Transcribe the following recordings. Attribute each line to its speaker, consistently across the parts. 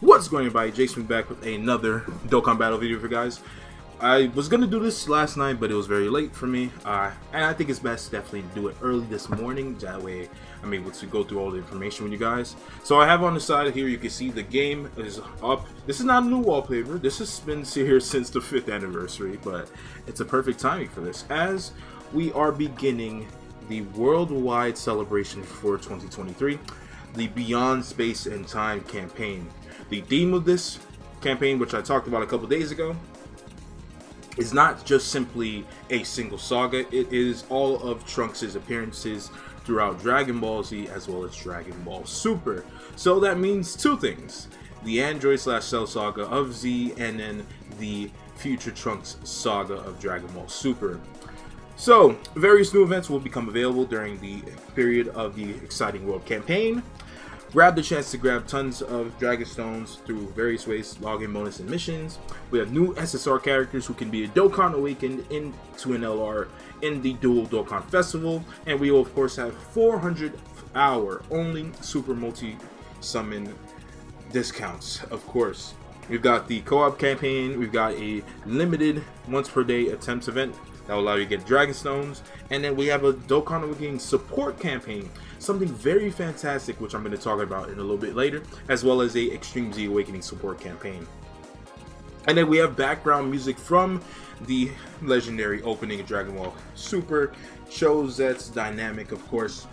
Speaker 1: What's going on, everybody? Jason back with another Dokkan battle video for you guys. I was gonna do this last night, but it was very late for me, and I think it's best definitely to do it early this morning. That way, I'm able to go through all the information with you guys. So I have on the side here, you can see the game is up. This is not a new wallpaper. This has been here since the 5th anniversary, but it's a perfect timing for this, as we are beginning the worldwide celebration for 2023, the Beyond Space and Time campaign. The theme of this campaign, which I talked about a couple days ago, is not just simply a single saga. It is all of Trunks' appearances throughout Dragon Ball Z as well as Dragon Ball Super. So that means two things: the Android / Cell saga of Z, and then the future Trunks saga of Dragon Ball Super. So various new events will become available during the period of the exciting world campaign. Grab the chance to grab tons of Dragon Stones through various ways, login bonus and missions. We have new SSR characters who can be a Dokkan awakened into an LR in the Dual Dokkan Festival. And we will of course have 400-hour only Super Multi-Summon discounts, of course. We've got the co-op campaign, we've got a limited once per day attempts event that will allow you to get Dragon Stones, and then we have a Dokkan Awakening support campaign, something very fantastic which I'm going to talk about in a little bit later, as well as a Extreme Z Awakening support campaign. And then we have background music from the legendary opening of Dragon Ball Super, shows that's dynamic, of course.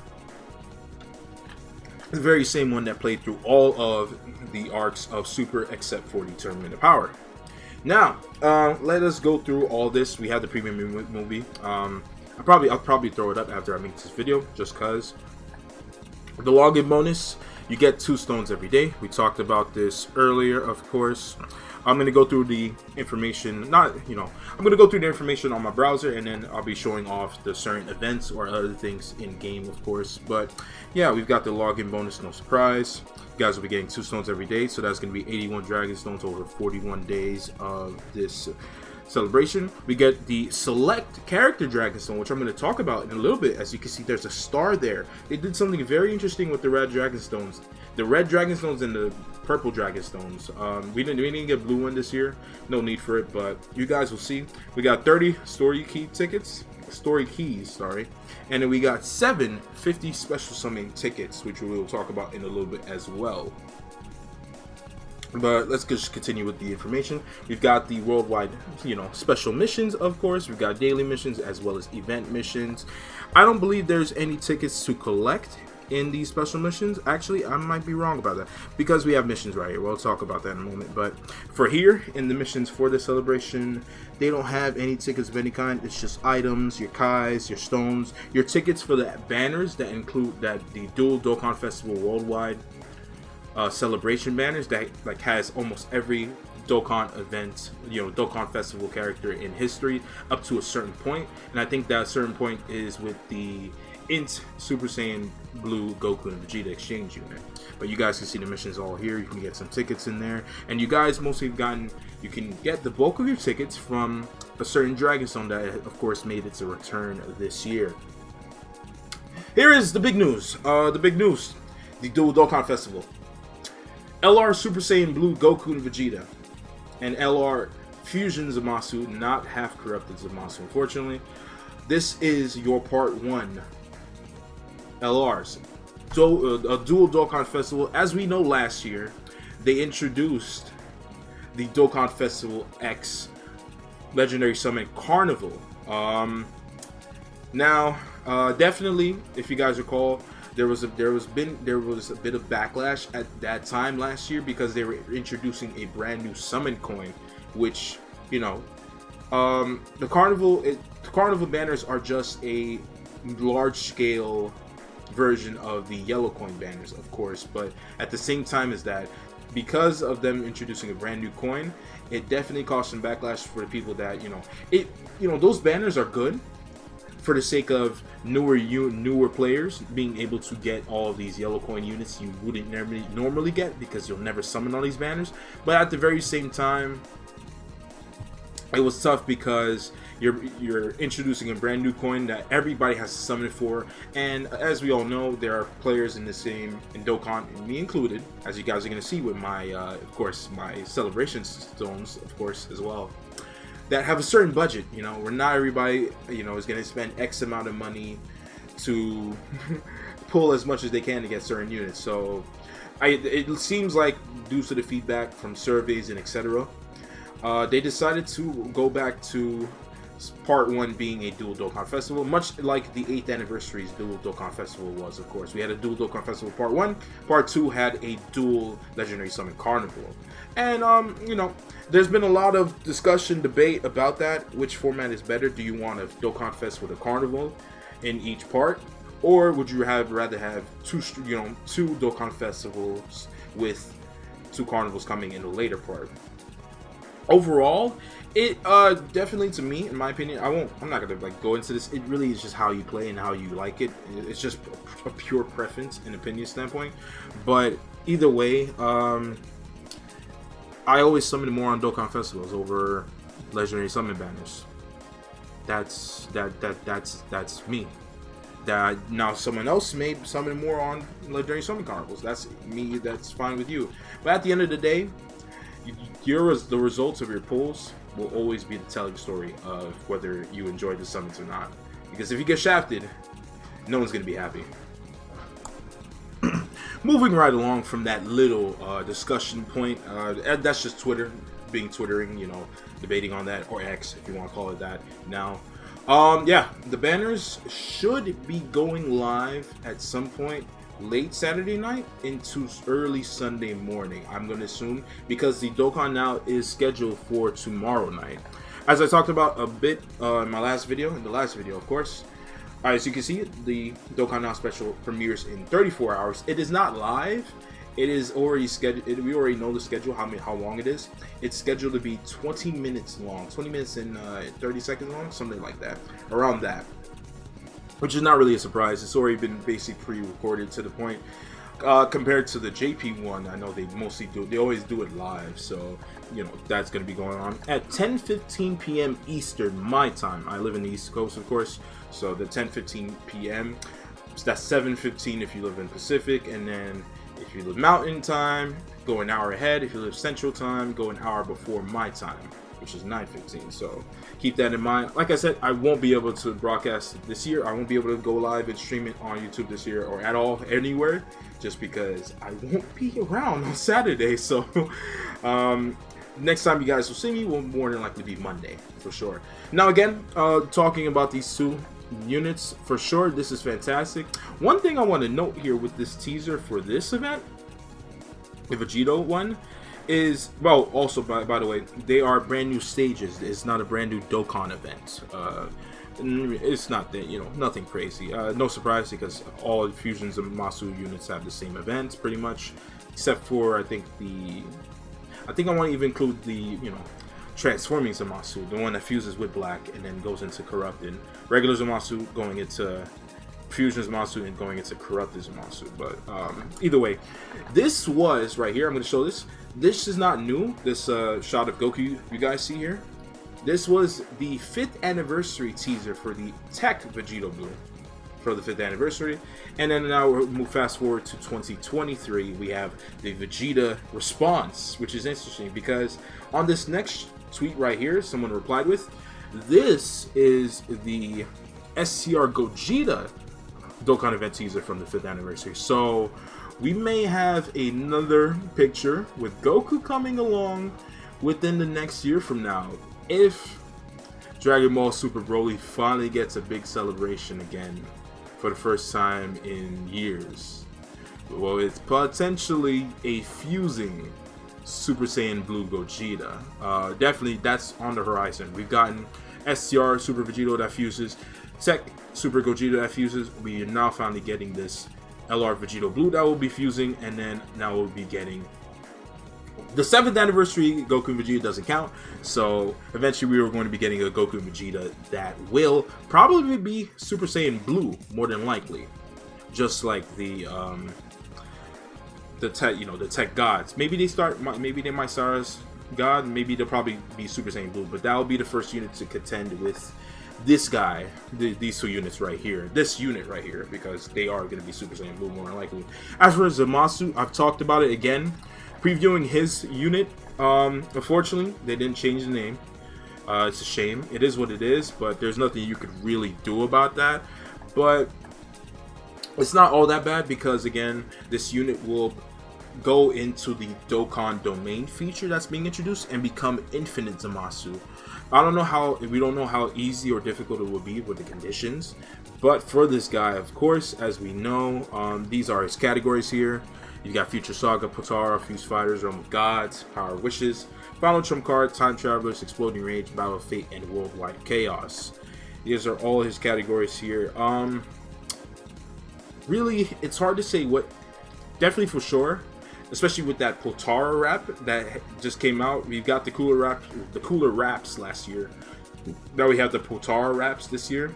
Speaker 1: The very same one that played through all of the arcs of Super except for the Tournament of Power. Now, let us go through all this. We have the premium movie. I'll probably throw it up after I make this video, just cause. The login bonus, you get 2 stones every day. We talked about this earlier, of course. I'm gonna go through the information. I'm gonna go through the information on my browser, and then I'll be showing off the certain events or other things in game, of course. But yeah, we've got the login bonus, no surprise. You guys will be getting 2 stones every day, so that's going to be 81 Dragon Stones over 41 days of this celebration. We get the select character Dragon Stone, which I'm going to talk about in a little bit. As you can see, there's a star there. They did something very interesting with the red Dragon Stones. The red Dragon Stones and the purple Dragon Stones. We didn't get blue one this year. No need for it, but you guys will see. We got 30 story keys, sorry. And then we got 7 50 special summon tickets, which we will talk about in a little bit as well. But let's just continue with the information. We've got the worldwide, special missions, of course. We've got daily missions as well as event missions. I don't believe there's any tickets to collect in these special missions. Actually, I might be wrong about that, because we have missions right here. We'll talk about that in a moment. But for here, in the missions for the celebration, they don't have any tickets of any kind. It's just items, your Kais, your stones, your tickets for the banners that include the Dual Dokkan Festival worldwide celebration banners that has almost every Dokkan event, Dokkan Festival character in history up to a certain point. And I think that certain point is with the Super Saiyan Blue Goku and Vegeta exchange unit. But you guys can see the missions all here. You can get some tickets in there, and you guys mostly have you can get the bulk of your tickets from a certain Dragon Stone that of course made its return this year. Here is the big news. The Dual Dokkan Festival. LR Super Saiyan Blue Goku and Vegeta, and LR Fusion Zamasu, not half corrupted Zamasu, unfortunately. This is your part 1 LRs. So, a Dual Dokkan Festival. As we know, last year they introduced the Dokkan Festival X Legendary Summon Carnival. Definitely, if you guys recall, there was a bit of backlash at that time last year, because they were introducing a brand new summon coin, which the carnival banners are just a large scale version of the yellow coin banners, of course. But at the same time as that, because of them introducing a brand new coin, it definitely caused some backlash for the people that those banners are good for the sake of newer players being able to get all of these yellow coin units you wouldn't normally get, because you'll never summon all these banners. But at the very same time, it was tough because you're introducing a brand new coin that everybody has to summon it for, and as we all know, there are players in this game, in Dokkan, and me included, as you guys are going to see with my of course my celebration stones, of course, as well, that have a certain budget. You know, where not everybody, you know, is going to spend X amount of money to pull as much as they can to get certain units. So it seems like, due to the feedback from surveys and etc., they decided to go back to part 1 being a dual Dokkan Festival, much like the 8th anniversary's dual Dokkan Festival was. Of course, we had a dual Dokkan Festival part 1, part 2 had a dual Legendary Summon Carnival. And you know, there's been a lot of discussion, debate about that. Which format is better? Do you want a Dokkan Fest with a carnival in each part, or would you rather have two Dokkan festivals with 2 carnivals coming in the later part? Overall, it definitely, to me, in my opinion, I'm not gonna like go into this. It really is just how you play and how you like it. It's just a pure preference and opinion standpoint. But either way, I always summon more on Dokkan festivals over Legendary Summon banners. That's me. That now someone else may summon more on Legendary Summon Carnivals. That's me. That's fine with you. But at the end of the day, the results of your polls will always be the telling story of whether you enjoyed the summons or not. Because if you get shafted, no one's gonna be happy. Moving right along from that little discussion point, that's just Twitter being twittering, you know, debating on that, or X if you want to call it that now. Yeah, the banners should be going live at some point late Saturday night into early Sunday morning, I'm going to assume, because the Dokkan Now is scheduled for tomorrow night. As I talked about a bit in the last video, of course, as you can see, the Dokkan Now special premieres in 34 hours. It is not live. It is already scheduled. We already know the schedule, how long it is. It's scheduled to be 20 minutes long, 20 minutes and 30 seconds long, something like that, around that. Which is not really a surprise. It's already been basically pre-recorded to the point. Compared to the JP one, I know they always do it live, so you know that's going to be going on at 10:15 p.m. Eastern, my time. I live in the East Coast, of course, so the 10:15 p.m. So that's 7:15 if you live in Pacific, and then if you live Mountain Time, go an hour ahead. If you live Central Time, go an hour before my time, which is 9:15. So keep that in mind. Like I said, I won't be able to broadcast this year. I won't be able to go live and stream it on YouTube this year, or at all, anywhere, just because I won't be around on Saturday. So next time you guys will see me will more than likely be Monday, for sure. Now again, talking about these 2 units, for sure, this is fantastic. One thing I want to note here with this teaser for this event, the Vegito one, is, well, also by the way, they are brand new stages. It's not a brand new Dokkan event. It's not that, you know, nothing crazy. No surprise, because all fusions of Masu units have the same events pretty much, except for I think I want to even include the, you know, transforming Zamasu, the one that fuses with black and then goes into corrupted. Regular Zamasu going into fusion Zamasu and going into corrupted Zamasu. But either way, this was right here. I'm going to show this. This is not new. This shot of Goku you guys see here. This was the 5th anniversary teaser for the Tech Vegito Blue for the 5th anniversary. And then now we'll move fast forward to 2023. We have the Vegeta response, which is interesting because on this next tweet right here, someone replied with, this is the SCR Gogeta Dokkan event teaser from the 5th anniversary. So we may have another picture with Goku coming along within the next year from now, if Dragon Ball Super Broly finally gets a big celebration again for the first time in years. Well, it's potentially a fusing Super Saiyan Blue Gogeta. Definitely that's on the horizon. We've gotten SCR Super Vegito that fuses, Tech Super Gogeta that fuses. We are now finally getting this LR Vegito Blue that will be fusing, and then now we'll be getting the 7th anniversary Goku and Vegeta doesn't count, so eventually we are going to be getting a Goku and Vegeta that will probably be Super Saiyan Blue, more than likely, just like the Tech, you know, the Tech gods. Maybe they might start as God, maybe they'll probably be Super Saiyan Blue, but that will be the first unit to contend with this guy, these two units right here, this unit right here, because they are going to be Super Saiyan Blue more than likely. As for Zamasu, I've talked about it again, previewing his unit. Unfortunately, they didn't change the name. It's a shame. It is what it is, but there's nothing you could really do about that. But it's not all that bad because, again, this unit will go into the Dokkan domain feature that's being introduced and become Infinite Zamasu. We don't know how easy or difficult it will be with the conditions, but for this guy, of course, as we know, these are his categories here. You got Future Saga, Potara, Fuse Fighters, Realm of Gods, Power Wishes, Final Trump Card, Time Travelers, Exploding Rage, Battle of Fate, and Worldwide Chaos. These are all his categories here. Really, it's hard to say what, definitely for sure, especially with that Potara wrap that just came out. We've got the cooler wraps last year. Now we have the Potara wraps this year.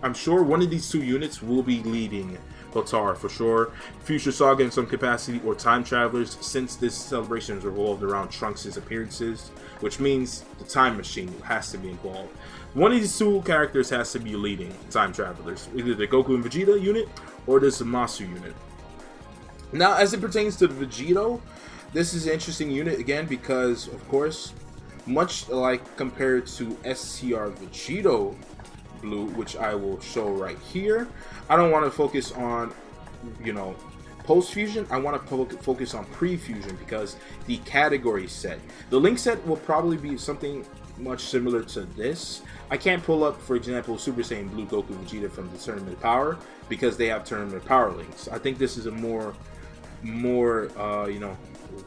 Speaker 1: I'm sure one of these two units will be leading Potara for sure. Future Saga in some capacity, or Time Travelers, since this celebration is revolved around Trunks' appearances, which means the Time Machine has to be involved. One of these two characters has to be leading Time Travelers, either the Goku and Vegeta unit or the Zamasu unit. Now, as it pertains to the Vegito, this is an interesting unit again because, of course, much like compared to STR Vegito Blue, which I will show right here, I don't want to focus on, post-fusion. I want to focus on pre-fusion because the category set. The link set will probably be something much similar to this. I can't pull up, for example, Super Saiyan Blue Goku Vegeta from the Tournament Power because they have Tournament Power links. I think this is a more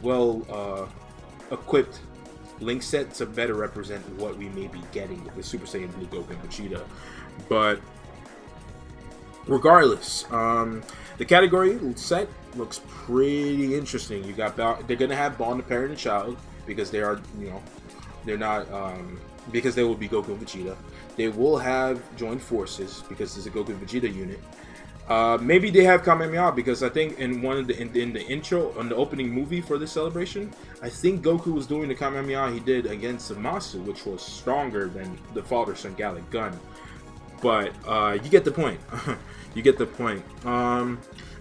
Speaker 1: well equipped link set to better represent what we may be getting with the Super Saiyan Blue Goku and Vegeta. But regardless, the category set looks pretty interesting. You got they're gonna have Bond, the Parent and Child because they are, they're not because they will be Goku and Vegeta. They will have joined forces because there's a Goku and Vegeta unit. Maybe they have Kamehameha because I think in the intro, on the opening movie for this celebration, I think Goku was doing the Kamehameha he did against Zamasu, which was stronger than the Father-Son Gallic Gun. But you get the point. You get the point.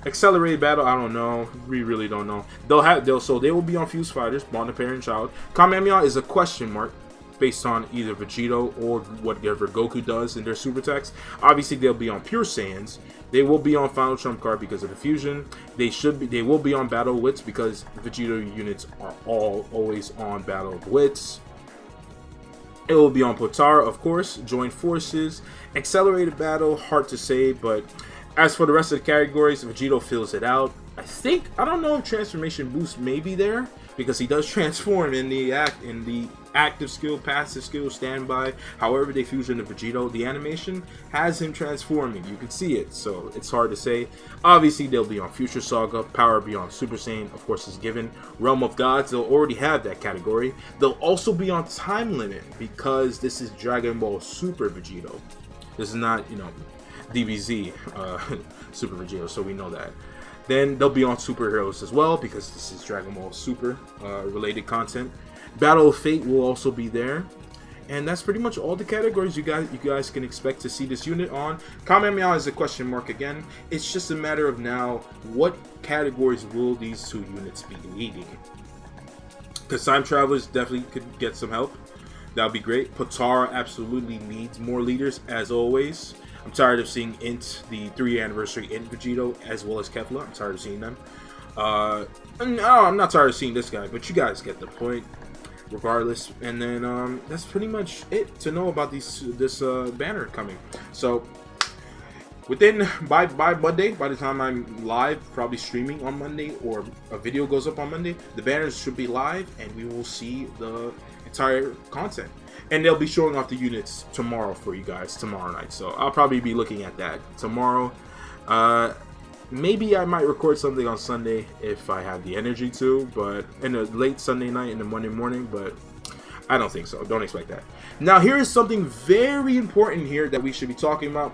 Speaker 1: Accelerated battle, I don't know. We really don't know. They will be on Fuse Fighters, Bond, the Parent and Child. Kamehameha is a question mark based on either Vegito or whatever Goku does in their super attacks. Obviously, they'll be on Pure Saiyans. They will be on Final Trump Card because of the fusion. They will be on Battle of Wits because Vegito units are always on Battle of Wits. It will be on Potara, of course, Joint Forces, Accelerated Battle, hard to say, but as for the rest of the categories, Vegito fills it out. I don't know if Transformation Boost may be there because he does transform in the active skill, passive skill, standby. However they fusion the Vegito, the animation has him transforming. You can see it, so it's hard to say. Obviously, they'll be on Future Saga, Power Beyond Super Saiyan, of course, is given. Realm of Gods, they'll already have that category. They'll also be on Time Limit because this is Dragon Ball Super Vegito. This is not, DBZ Super Vegito, so we know that. Then they'll be on Superheroes as well because this is Dragon Ball Super related content. Battle of Fate will also be there. And that's pretty much all the categories you guys can expect to see this unit on. Kamehameha is a question mark again. It's just a matter of now, what categories will these two units be leading? Because Time Travelers definitely could get some help. That would be great. Potara absolutely needs more leaders, as always. I'm tired of seeing Int, the 3-year anniversary Int Vegito, as well as Kefla. I'm tired of seeing them. No, I'm not tired of seeing this guy, but you guys get the point. Regardless, and then that's pretty much it to know about this banner coming. So by Monday, by the time I'm live, probably streaming on Monday or a video goes up on Monday, the banners should be live and we will see the entire content. And they'll be showing off the units tomorrow for you guys tomorrow night. So I'll probably be looking at that tomorrow. Maybe I might record something on Sunday if I have the energy to, but in a late Sunday night and the Monday morning, but I don't think so. Don't expect that. Now, here is something very important here that we should be talking about.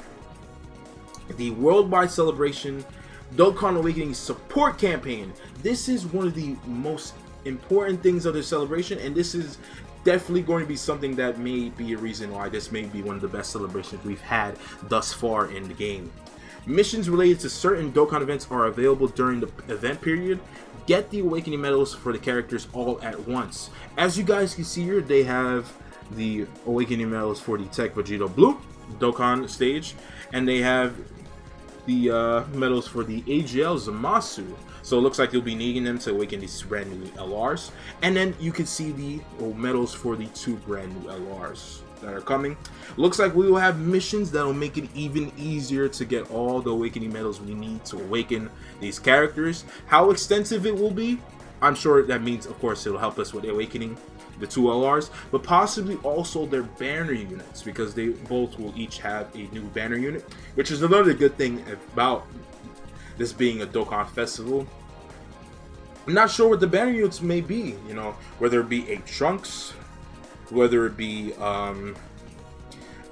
Speaker 1: The Worldwide Celebration Dokkan Awakening support campaign. This is one of the most important things of the celebration, and this is definitely going to be something that may be a reason why this may be one of the best celebrations we've had thus far in the game. Missions related to certain Dokkan events are available during the event period. Get the Awakening medals for the characters all at once. As you guys can see here, they have the Awakening medals for the Tech Vegeta Blue Dokkan stage, and they have the medals for the AGL Zamasu. So it looks like you'll be needing them to awaken these brand new LRs. And then you can see the medals for the 2 brand new LRs that are coming. Looks like we will have missions that will make it even easier to get all the awakening medals we need to awaken these characters. How extensive it will be, I'm sure that means, of course, it'll help us with awakening the 2 LRs, but possibly also their banner units, because they both will each have a new banner unit, which is another good thing about this being a Dokkan festival. I'm not sure what the banner units may be, you know, whether it be a Trunks, whether it be I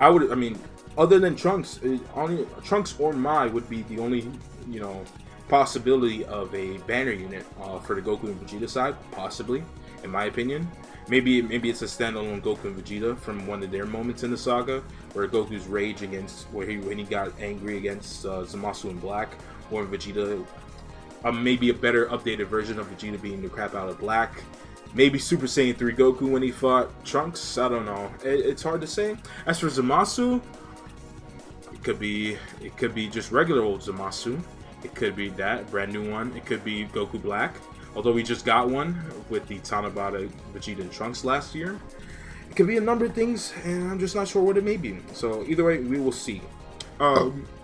Speaker 1: mean, other than Trunks, only Trunks or Mai would be the only, you know, possibility of a banner unit for the Goku and Vegeta side, possibly, in my opinion. Maybe it's a standalone Goku and Vegeta from one of their moments in the saga, where Goku's rage against, when he got angry against Zamasu and Black, or Vegeta, maybe a better updated version of Vegeta beating the crap out of Black. Maybe Super Saiyan 3 Goku when he fought Trunks. I don't know. It's hard to say. As for Zamasu, it could be just regular old Zamasu. It could be that brand new one. It could be Goku Black, although we just got one with the Tanabata Vegeta and Trunks last year. It could be a number of things, and I'm just not sure what it may be. So either way, we will see.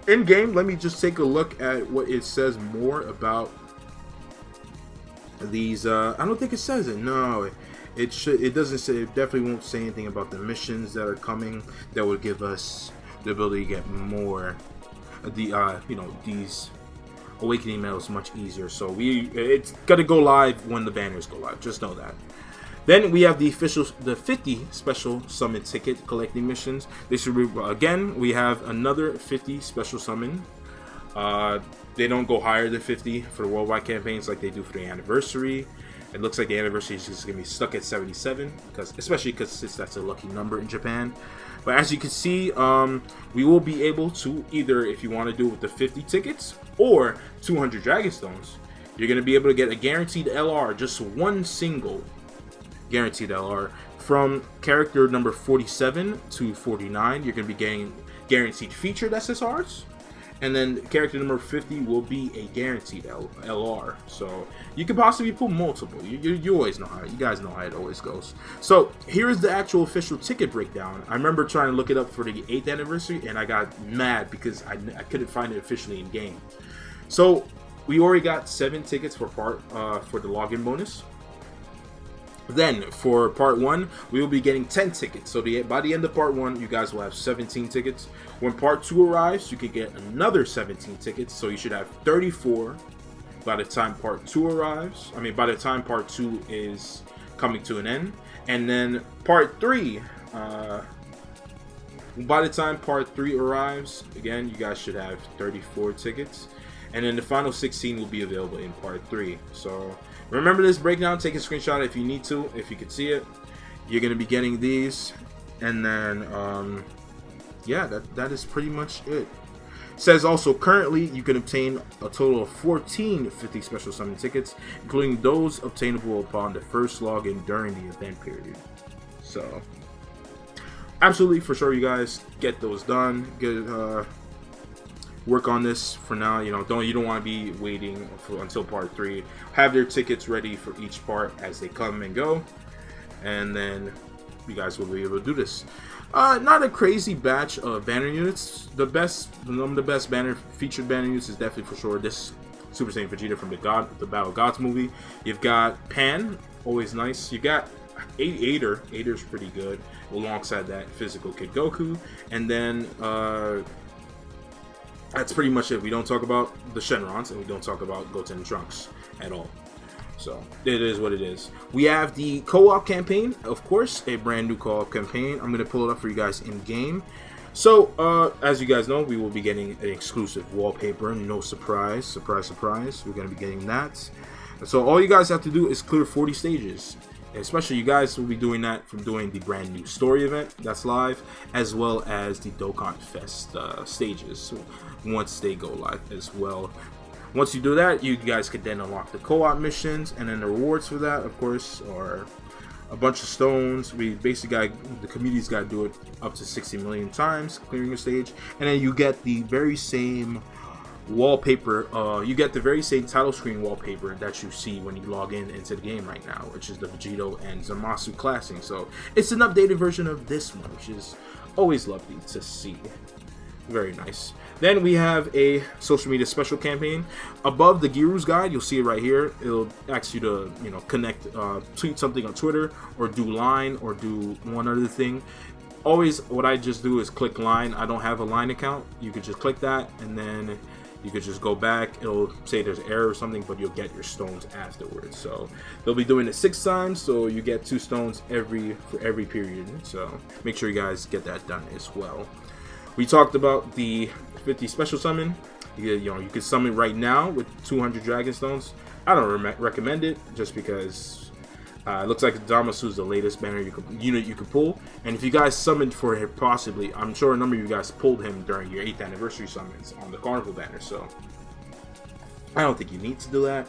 Speaker 1: In game, let me just take a look at what it says more about these. I don't think it says it. No, it should. It doesn't say. It definitely won't say anything about the missions that are coming that would give us the ability to get more. You know, these awakening medals much easier. So it's gonna go live when the banners go live. Just know that. Then we have the 50 special summon ticket collecting missions. This should be, again, we have another 50 special summon. They don't go higher than 50 for the worldwide campaigns like they do for the anniversary. It looks like the anniversary is just gonna be stuck at 77, especially because that's a lucky number in Japan. But as you can see, we will be able to either, if you want to do it with the 50 tickets or 200 Dragon Stones, you're gonna be able to get a guaranteed LR, just one single guaranteed LR from character number 47 to 49. You're going to be getting guaranteed featured SSRs, and then character number 50 will be a guaranteed LR. So you could possibly pull multiple. You always know how, you guys know how it always goes. So here is the actual official ticket breakdown. I remember trying to look it up for the 8th anniversary, and I got mad because I couldn't find it officially in game. So we already got 7 tickets for for the login bonus. Then for part 1, we will be getting 10 tickets. So by the end of part 1, you guys will have 17 tickets. When part 2 arrives, you can get another 17 tickets. So you should have 34 by the time part 2 arrives. I mean, by the time part 2 is coming to an end. And then part 3, by the time part 3 arrives, again, you guys should have 34 tickets. And then the final 16 will be available in part 3. So remember this breakdown, take a screenshot if you need to, if you can see it. You're going to be getting these. And then, yeah, that is pretty much it. It says also, currently, you can obtain a total of 14 50 special summon tickets, including those obtainable upon the first login during the event period. So, absolutely, for sure, you guys, get those done. Work on this for now. You know, you don't want to be waiting until part 3. Have their tickets ready for each part as they come and go, and then you guys will be able to do this. Not a crazy batch of banner units. The best featured banner units is definitely for sure this Super Saiyan Vegeta from the Battle of Gods movie. You've got Pan, always nice. You got Aider. Aider's pretty good. Alongside that, physical Kid Goku, and then that's pretty much it. We don't talk about the Shenrons, and we don't talk about Goten and Trunks at all. So, it is what it is. We have the co-op campaign, of course, a brand new co-op campaign. I'm going to pull it up for you guys in-game. So, as you guys know, we will be getting an exclusive wallpaper. No surprise. Surprise, surprise. We're going to be getting that. And so all you guys have to do is clear 40 stages. Especially you guys will be doing that from doing the brand new story event that's live, as well as the Dokkan Fest stages once they go live as well. Once you do that, you guys could then unlock the co-op missions, and then the rewards for that, of course, are a bunch of stones. We basically the community's got to do it up to 60 million times, clearing a stage, and then you get the very same wallpaper. You get the very same title screen wallpaper that you see when you log into the game right now, which is the Vegito and Zamasu classing. So it's an updated version of this one, which is always lovely to see. Very nice. Then we have a social media special campaign. Above the Giru's guide, you'll see it right here. It'll ask you to, connect, tweet something on Twitter, or do Line, or do one other thing. Always, what I just do is click Line. I don't have a Line account. You could just click that, and then you could just go back. It'll say there's an error or something, but you'll get your stones afterwards. So they'll be doing it 6 times, so you get 2 stones for every period. So make sure you guys get that done as well. We talked about the 50 special summon. You can summon right now with 200 dragon stones. I don't recommend it, just because it looks like Zamasu is the latest banner unit you can pull. And if you guys summoned for him, possibly, I'm sure a number of you guys pulled him during your 8th anniversary summons on the Carnival banner. So I don't think you need to do that.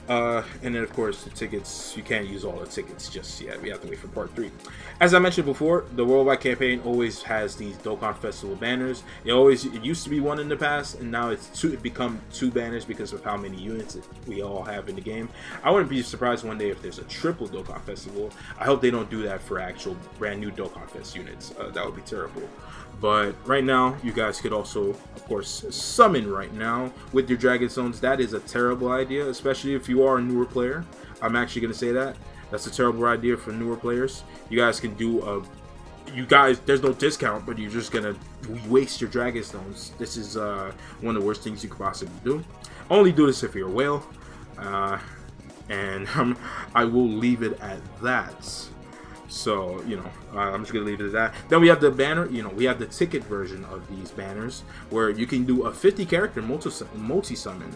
Speaker 1: And then, of course, the tickets, you can't use all the tickets just yet. We have to wait for part 3. As I mentioned before, the worldwide campaign always has these Dokkan Festival banners. It used to be 1 in the past, and now it become 2 banners because of how many units we all have in the game. I wouldn't be surprised one day if there's a triple Dokkan Festival. I hope they don't do that for actual brand new Dokkan Fest units. That would be terrible. But right now, you guys could also, of course, summon right now with your Dragon Stones. That is a terrible idea, especially if you are a newer player. I'm actually going to say that. That's a terrible idea for newer players. You guys can do there's no discount, but you're just going to waste your Dragon Stones. This is one of the worst things you could possibly do. Only do this if you're a whale. And I will leave it at that. So, I'm just going to leave it at that. Then we have the banner, we have the ticket version of these banners where you can do a 50 character multi-summon.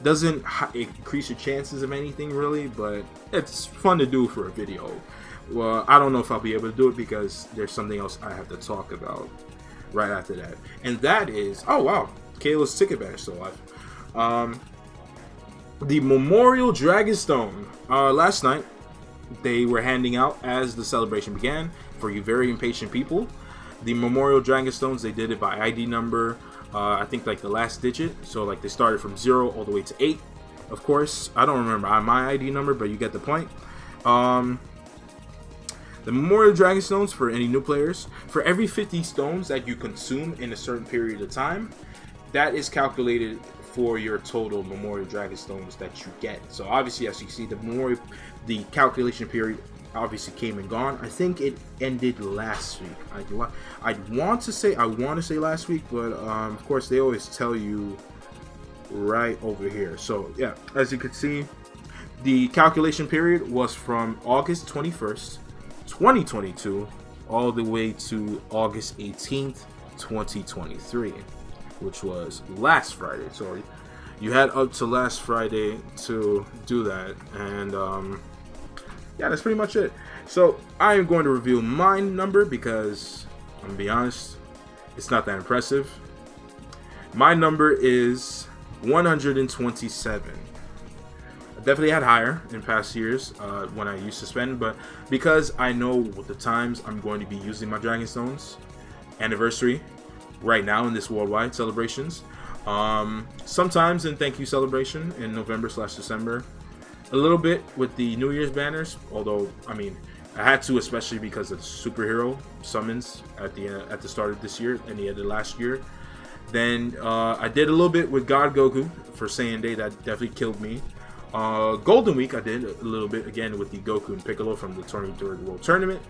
Speaker 1: Doesn't increase your chances of anything really, but it's fun to do for a video. Well, I don't know if I'll be able to do it because there's something else I have to talk about right after that. And that is, oh wow, Kayla's ticket banner still alive. The Memorial Dragonstone. Last night, they were handing out as the celebration began for you very impatient people. The Memorial Dragonstones, they did it by ID number, I think like the last digit. So like they started from 0 all the way to 8. Of course, I don't remember my ID number, but you get the point. The Memorial Dragonstones, for any new players, for every 50 stones that you consume in a certain period of time, that is calculated for your total Memorial Dragonstones that you get. So obviously, as you see, the calculation period obviously came and gone. I think it ended last week. I want to say last week, but of course they always tell you right over here. So yeah, as you can see, the calculation period was from August 21st, 2022, all the way to August 18th, 2023. Which was last Friday. So you had up to last Friday to do that, and yeah, that's pretty much it. So I am going to reveal my number because I'm gonna be honest, it's not that impressive. My number is 127. I definitely had higher in past years when I used to spend, but because I know what the times I'm going to be using my Dragon Stones anniversary right now in this worldwide celebrations, sometimes in thank you celebration in November/December, a little bit with the New Year's banners, although I mean I had to, especially because of the superhero summons at the start of this year and the end of last year. Then I did a little bit with God Goku for Saiyan Day. That definitely killed me. Golden Week I did a little bit again with the Goku and Piccolo from the Tournament during the World Tournament.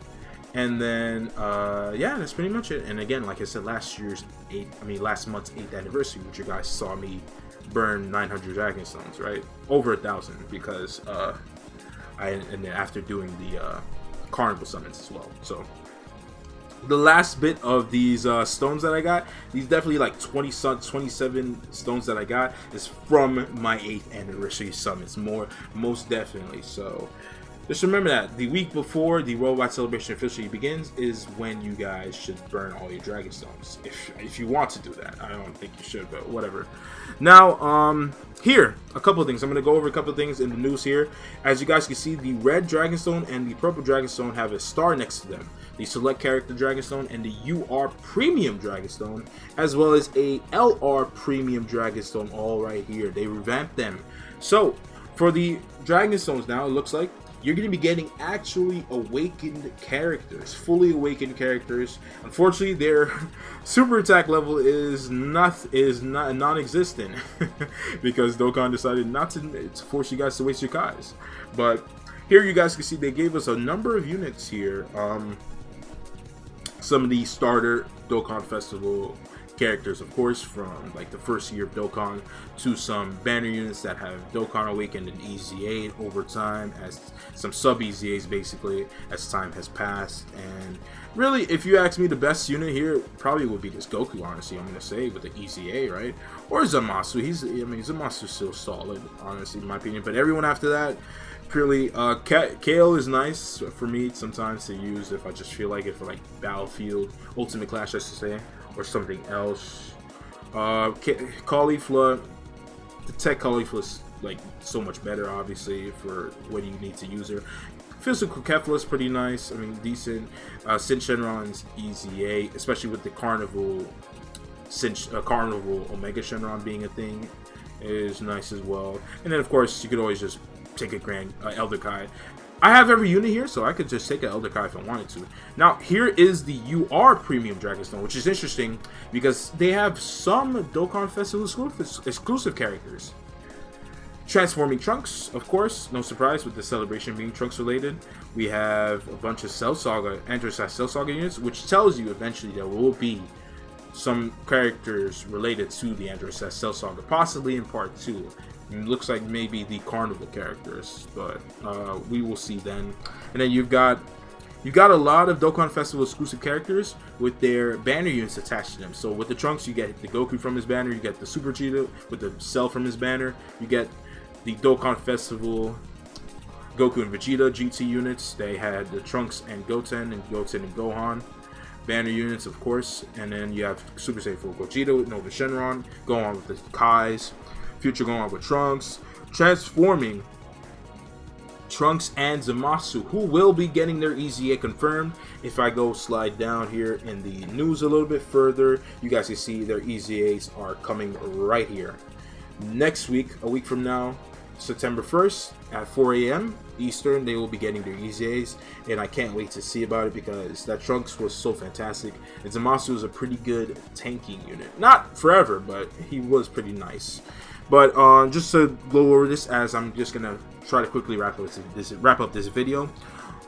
Speaker 1: And then, yeah, that's pretty much it. And again, like I said, last month's 8th anniversary, which you guys saw me burn 900 Dragon Stones, right? Over 1,000 because and then after doing the Carnival summons as well. So the last bit of these stones that I got, these definitely like 27 stones that I got, is from my 8th anniversary summons, most definitely. So just remember that the week before the worldwide celebration officially begins is when you guys should burn all your dragon stones, if you want to do that. I don't think you should, but whatever. Now, here, a couple of things. I'm going to go over a couple of things in the news here. As you guys can see, the red dragonstone and the purple dragonstone have a star next to them. The select character dragonstone and the UR premium dragonstone, as well as a LR premium dragonstone, all right here. They revamped them. So for the dragonstones now, it looks like you're going to be getting actually awakened characters, fully awakened characters. Unfortunately, their super attack level is non-existent because Dokkan decided not to force you guys to waste your Kais. But here you guys can see they gave us a number of units here. Some of the starter Dokkan Festival characters, of course, from like the first year of Dokkan, to some banner units that have Dokkan awakened and EZA over time, as some sub EZAs basically as time has passed. And really, if you ask me, the best unit here probably would be this Goku, honestly, I'm gonna say, with the EZA, right? Or Zamasu. Zamasu's still solid, honestly, in my opinion. But everyone after that, purely Kale is nice for me sometimes to use if I just feel like it, for like Battlefield, Ultimate Clash, I should say, or something else. Caulifla, the tech Caulifla is like so much better, obviously, for when you need to use her. Physical Kefla is pretty nice. I mean, decent. Sin Shenron's EZA, especially with the Carnival Carnival Omega Shenron being a thing, is nice as well. And then of course you could always just take a Grand Elder Kai. I have every unit here, so I could just take an Elder Kai if I wanted to. Now, here is the UR Premium Dragonstone, which is interesting because they have some Dokkan Festival exclusive characters. Transforming Trunks, of course, no surprise with the celebration being Trunks related. We have a bunch of Cell Saga, Android Cell Saga units, which tells you eventually there will be some characters related to the Android Cell Saga, possibly in part 2. It looks like maybe the Carnival characters, but we will see then. And then you've got a lot of Dokkan Festival exclusive characters with their banner units attached to them. So with the Trunks, you get the Goku from his banner, you get the Super Cheetah with the Cell from his banner, you get the Dokkan Festival Goku and Vegeta GT units. They had the Trunks and Goten and Gohan banner units, of course. And then you have Super Saiyan 4 Gogeta with Nova Shenron, Gohan with the Kais, Future Gohan with Trunks, transforming Trunks and Zamasu, who will be getting their EZA confirmed. If I go slide down here in the news a little bit further, you guys can see their EZAs are coming right here. Next week, a week from now, September 1st at 4 a.m. Eastern, they will be getting their EZAs, and I can't wait to see about it because that Trunks was so fantastic. And Zamasu is a pretty good tanking unit. Not forever, but he was pretty nice. But just to go over this, as I'm just gonna try to quickly wrap up this video.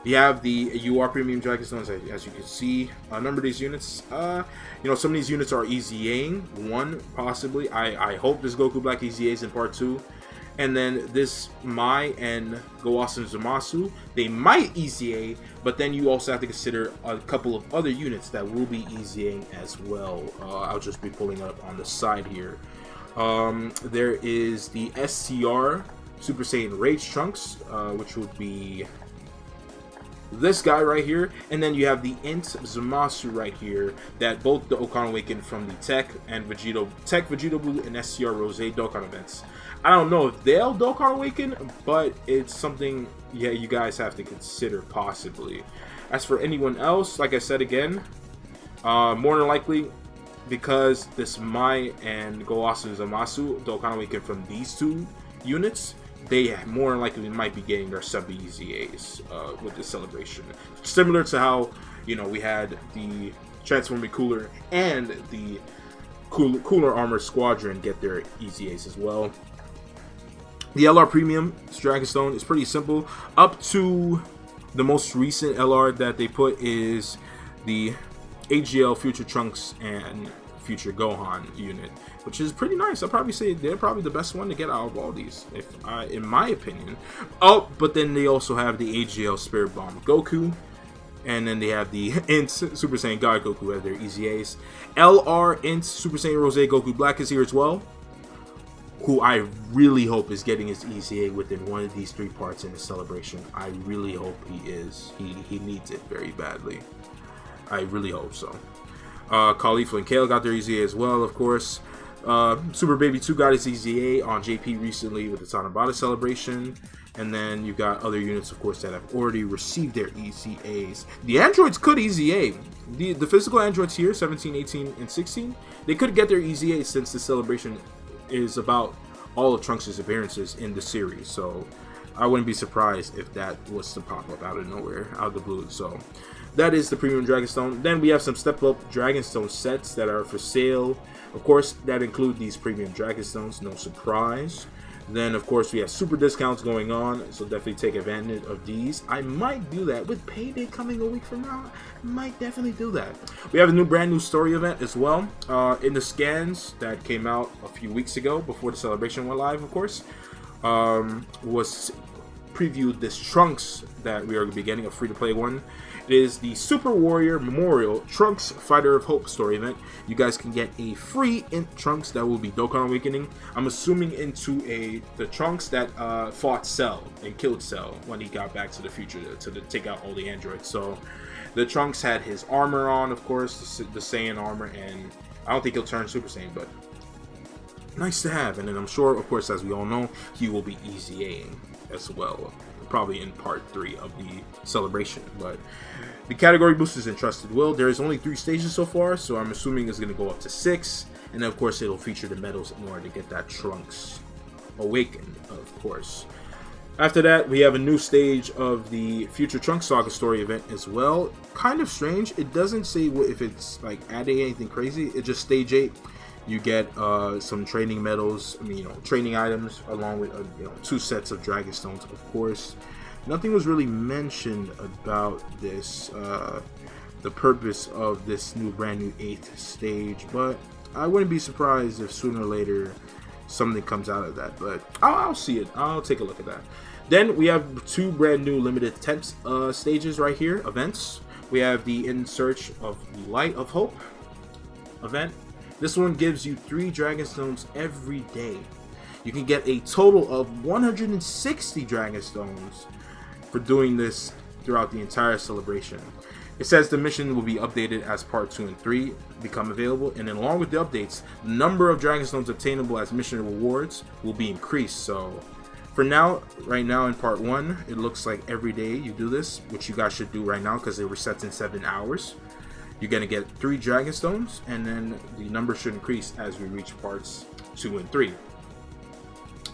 Speaker 1: You have the UR Premium Dragonstones, as you can see. A number of these units, you know, some of these units are EZAing. One, possibly. I hope this Goku Black EZAs in part 2. And then this Mai and Gowasu Zamasu, they might EZA, but then you also have to consider a couple of other units that will be EZAing as well. I'll just be pulling up on the side here. There is the SCR Super Saiyan Rage Trunks, which would be this guy right here, and then you have the Int Zamasu right here, that both the Dokkan Awakened from the Tech Vegeta Blue and SCR Rose Dokkan events. I don't know if they'll Dokkan Awaken, but it's something, yeah, you guys have to consider possibly. As for anyone else, like I said again, more than likely, because this Mai and Gowasu Zamasu Dokkan Awakened from these two units, they more than likely might be getting their sub EZAs with this celebration. Similar to how, you know, we had the Transforming Cooler and the Cooler Armor Squadron get their EZAs as well. The LR Premium Dragonstone is pretty simple. Up to the most recent LR that they put is the AGL Future Trunks and Future Gohan unit, which is pretty nice. I'll probably say they're probably the best one to get out of all these, in my opinion. Oh, but then they also have the AGL Spirit Bomb Goku, And then they have the Int Super Saiyan God Goku as their EZAs. LR Int Super Saiyan Rose Goku Black is here as well, who I really hope is getting his EZA within one of these 3 parts in the celebration. I really hope he is. He needs it very badly. I really hope so. Khalifa and Kale got their EZA as well, of course. Super Baby 2 got his EZA on JP recently with the Tanabata celebration. And then you got other units, of course, that have already received their EZAs. The androids could EZA. The physical androids here, 17, 18, and 16, they could get their EZAs since the celebration is about all of Trunks' appearances in the series. So I wouldn't be surprised if that was to pop up out of nowhere, out of the blue. So that is the premium Dragonstone. Then we have some step up Dragonstone sets that are for sale. Of course, that include these premium Dragonstones, no surprise. Then, of course, we have super discounts going on, so definitely take advantage of these. I might do that. With Payday coming a week from now, I might definitely do that. We have a brand new story event as well. In the scans that came out a few weeks ago, before the celebration went live, of course, was previewed this Trunks that we are going to be getting, a free-to-play one. It is the Super Warrior Memorial Trunks Fighter of Hope story event. You guys can get a free Int Trunks that will be Dokkan Awakening. I'm assuming into the Trunks that fought Cell and killed Cell when he got back to the future to take out all the androids. So the Trunks had his armor on, of course, the Saiyan armor, and I don't think he'll turn Super Saiyan, but nice to have. And then I'm sure, of course, as we all know, he will be EZAing as well, probably in part 3 of the celebration. But the category boosters and Trusted Will, there is only 3 stages so far, so I'm assuming it's going to go up to 6, and then of course it'll feature the medals in order to get that Trunks Awakened, of course. After that, we have a new stage of the Future Trunks Saga story event as well. Kind of strange, it doesn't say if it's like adding anything crazy. It's just stage 8. You get some training medals, training items, along with 2 sets of Dragonstones, of course. Nothing was really mentioned about this, the purpose of this brand new 8th stage, but I wouldn't be surprised if sooner or later something comes out of that. But I'll see it. I'll take a look at that. Then we have 2 brand new limited tent stages right here, events. We have the In Search of the Light of Hope event. This one gives you 3 Dragonstones every day. You can get a total of 160 Dragonstones for doing this throughout the entire celebration. It says the mission will be updated as part 2 and 3 become available, and then along with the updates, the number of Dragonstones obtainable as mission rewards will be increased. So for now, right now in part 1, it looks like every day you do this, which you guys should do right now because it resets in 7 hours. You're going to get 3 Dragonstones, and then the number should increase as we reach parts 2 and 3.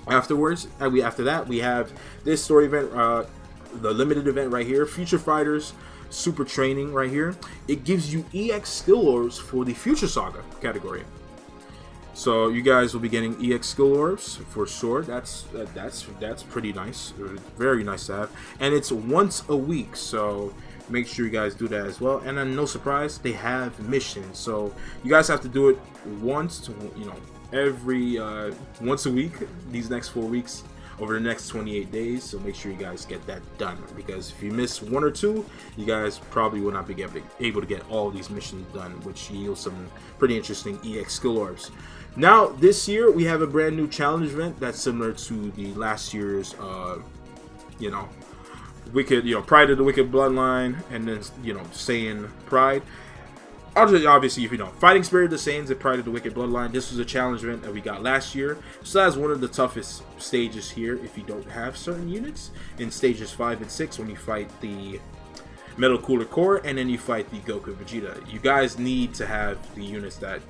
Speaker 1: After that, we have this story event, the limited event right here, Future Fighters Super Training right here. It gives you EX skill orbs for the Future Saga category. So you guys will be getting EX skill orbs for sure. That's pretty nice, very nice to have, and it's once a week. So make sure you guys do that as well. And then no surprise, they have missions, so you guys have to do it once every once a week these next 4 weeks over the next 28 days. So make sure you guys get that done, because if you miss 1 or 2, you guys probably will not be able to get all these missions done, which yields some pretty interesting EX skill orbs. Now this year we have a brand new challenge event that's similar to the last year's Wicked, Pride of the Wicked Bloodline, and then, Saiyan Pride. Obviously, if you know, Fighting Spirit of the Saiyans and Pride of the Wicked Bloodline, this was a challenge event that we got last year. So that's one of the toughest stages here if you don't have certain units. In stages 5 and 6, when you fight the Metal Cooler Core, and then you fight the Goku Vegeta. You guys need to have the units that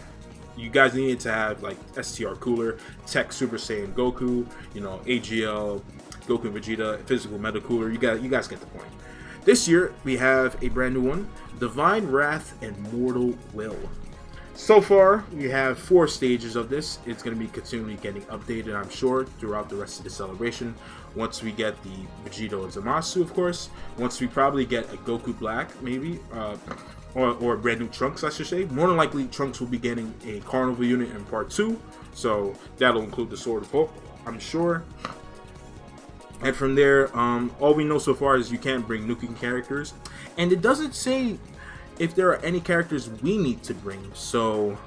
Speaker 1: you guys needed to have, like STR Cooler, Tech Super Saiyan Goku, AGL, Goku Vegeta, Physical Metal Cooler. You guys get the point. This year we have a brand new one, Divine Wrath and Mortal Will. So far we have 4 stages of this. It's going to be continually getting updated, I'm sure, throughout the rest of the celebration. Once we get the Vegito and Zamasu, of course. Once we probably get a Goku Black, maybe, or a brand new Trunks, I should say. More than likely, Trunks will be getting a Carnival unit in part 2, so that'll include the Sword of Hope, I'm sure. And from there, all we know so far is you can't bring nuking characters, and it doesn't say if there are any characters we need to bring. So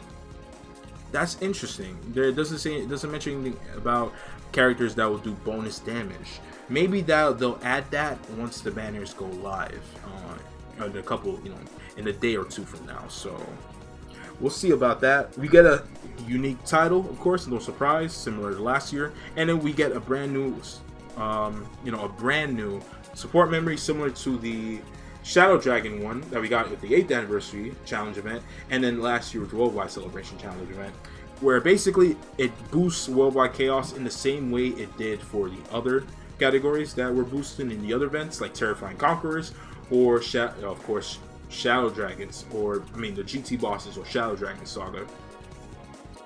Speaker 1: that's interesting. It doesn't mention anything about characters that will do bonus damage. Maybe they'll add that once the banners go live, in a couple, in a day or two from now. So we'll see about that. We get a unique title, of course, no surprise, similar to last year, and then we get a brand new, a brand new support memory similar to the Shadow Dragon one that we got with the 8th anniversary challenge event, and then last year's Worldwide Celebration challenge event, where basically it boosts Worldwide Chaos in the same way it did for the other categories that were boosted in the other events, like Terrifying Conquerors, or of course Shadow Dragons, or the GT bosses or Shadow Dragon Saga.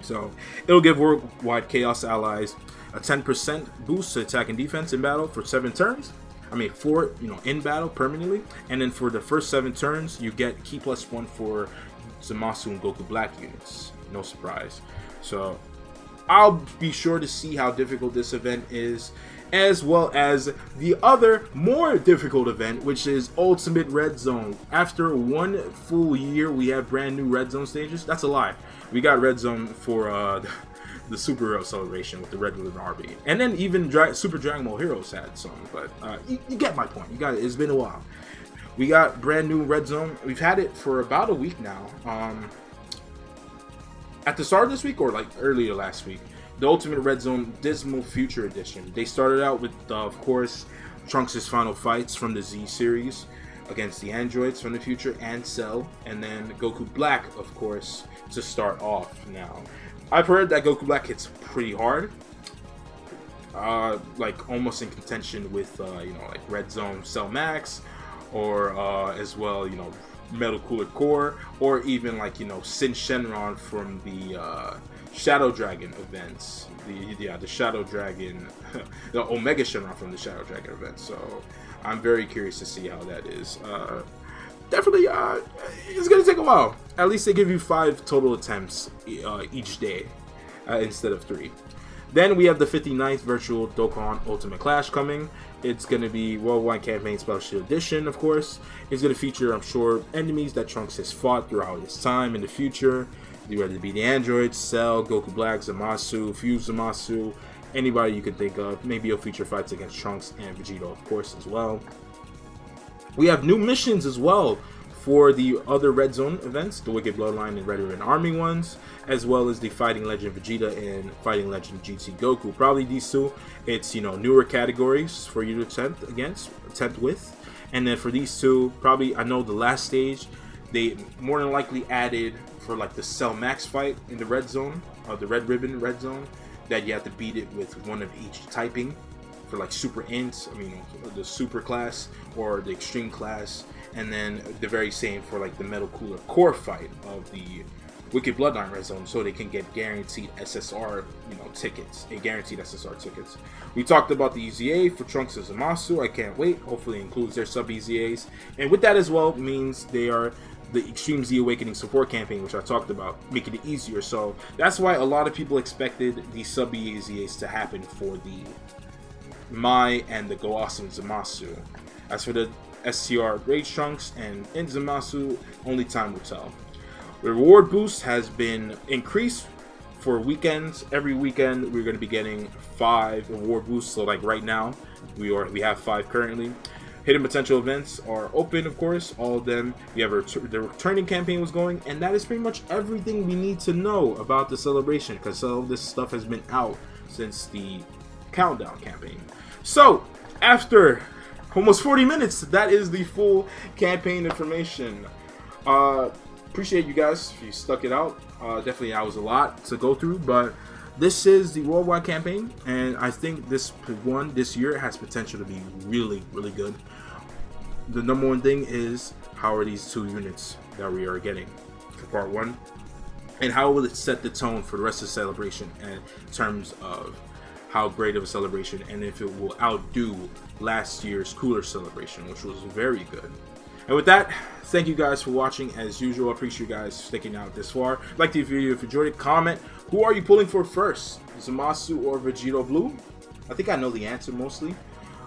Speaker 1: So it'll give Worldwide Chaos allies a 10% boost to attack and defense in battle for 7 turns. In battle permanently, and then for the first 7 turns, you get Key +1 for Zamasu and Goku Black units. No surprise. So I'll be sure to see how difficult this event is, as well as the other more difficult event, which is Ultimate Red Zone. After 1 full year, we have brand new Red Zone stages. That's a lie. We got Red Zone for the Superhero Celebration with the Red Ribbon Army, and then even Super Dragon Ball Heroes had some, but you get my point. You got it. It's been a while. We got brand new Red Zone. We've had it for about a week now. At the start of this week, or like earlier last week, the Ultimate Red Zone Dismal Future Edition. They started out with, of course, Trunks' final fights from the Z series against the androids from the future and Cell, and then Goku Black, of course, to start off. Now, I've heard that Goku Black hits pretty hard, like almost in contention with, like Red Zone Cell Max, or as well, Metal Cooler Core, or even like, Sin Shenron from the Shadow Dragon events, the Shadow Dragon, the Omega Shenron from the Shadow Dragon event. So I'm very curious to see how that is. Definitely, it's gonna take a while. At least they give you 5 total attempts each day instead of 3. Then we have the 59th Virtual Dokkan Ultimate Clash coming. It's going to be Worldwide Campaign Special Edition, of course. It's going to feature, I'm sure, enemies that Trunks has fought throughout his time in the future. Whether it be the androids, Cell, Goku Black, Zamasu, Fuse Zamasu, anybody you can think of. Maybe you'll feature fights against Trunks and Vegeta, of course, as well. We have new missions as well for the other Red Zone events, the Wicked Bloodline and Red Ribbon Army ones, as well as the Fighting Legend Vegeta and Fighting Legend GT Goku. Probably these two, it's, newer categories for you to attempt with. And then for these two, probably, I know the last stage, they more than likely added for like the Cell Max fight in the Red Zone, the Red Ribbon Red Zone, that you have to beat it with one of each typing for like Super Int, the Super class or the Extreme class, and then the very same for like the Metal Cooler Core fight of the Wicked Bloodline Red Zone, so they can get guaranteed SSR, tickets, guaranteed SSR tickets. We talked about the EZA for Trunks and Zamasu. I can't wait. Hopefully it includes their sub EZAs, and with that as well means they are the Extreme Z Awakening support campaign, which I talked about, making it easier. So that's why a lot of people expected the sub EZAs to happen for the Mai and the Go Awesome Zamasu. As for the STR Rage Trunks and Zamasu, only time will tell. The reward boost has been increased for weekends. Every weekend we're going to be getting 5 reward boosts. So like right now we have 5 currently. Hidden potential events are open, of course, all of them. We have the returning campaign was going, and that is pretty much everything we need to know about the celebration, because some of this stuff has been out since the countdown campaign. So after almost 40 minutes, that is the full campaign information. Appreciate you guys if you stuck it out. Definitely that was a lot to go through, but this is the worldwide campaign, and I think this year has potential to be really, really good. The number one thing is, how are these 2 units that we are getting for part 1, and how will it set the tone for the rest of the celebration in terms of how great of a celebration, and if it will outdo last year's cooler celebration, which was very good. And with that, thank you guys for watching. As usual, I appreciate you guys sticking out this far. Like the video if you enjoyed it. Comment, who are you pulling for first, Zamasu or Vegito Blue? I think I know the answer mostly.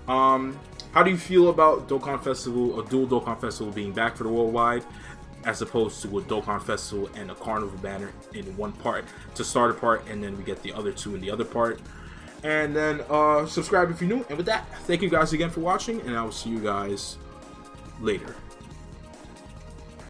Speaker 1: How do you feel about Dokkan Festival, a dual Dokkan Festival being back for the worldwide, as opposed to a Dokkan Festival and a Carnival banner in one part to start a part, and then we get the other two in the other part? And then subscribe if you're new. And with that, thank you guys again for watching, and I will see you guys later.